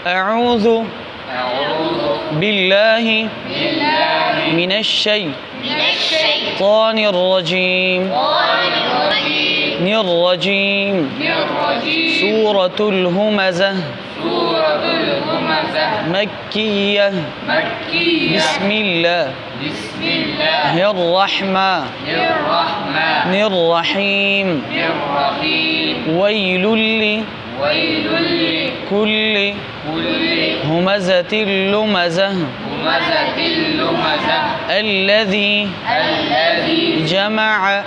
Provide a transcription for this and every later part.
أعوذ بالله من الشيطان الرجيم سورة الهمزة مكية بسم الله الرحمن الرحيم ويل لكل همزة لمزة الذي جمع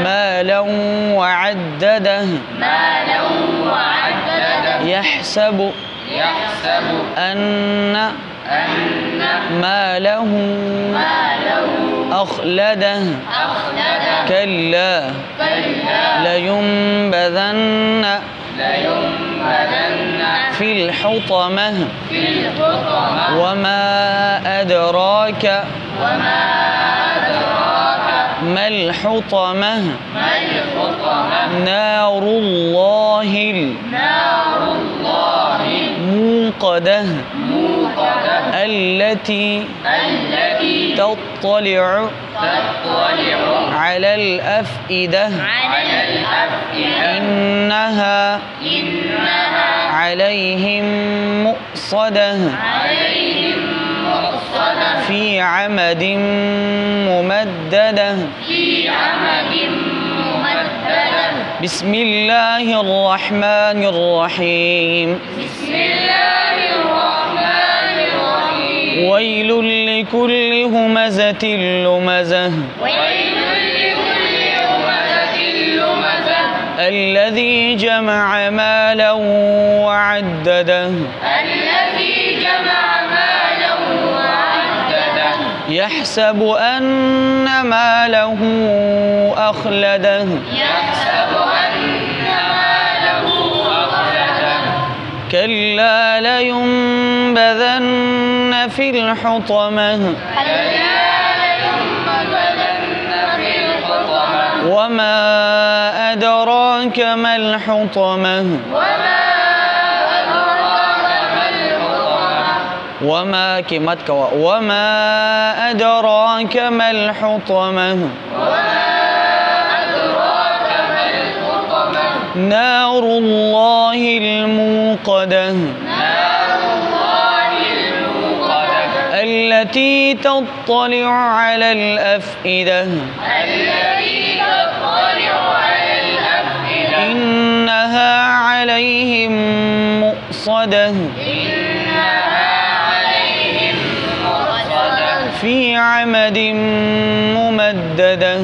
مالا وعدده يحسب أن ماله أخلده كلا لينبذن في الحطمة وما أدراك ما الحطمة نار الله الموقدة التي تطلع على الأفئدة إنها عليهم مؤصدة في عمد ممددة بسم الله الرحمن الرحيم ويل لكل همزة لمزة الذي جمع مالا وعدده يحسب أن ماله أخلده كلا لينبذن في الحطمة وما أدراك ما الحطمة وما أدراك ما الحطمة نار الله الموقدة التي تطلع على الأفئدة إنها عليهم مؤصدة في عمد ممددة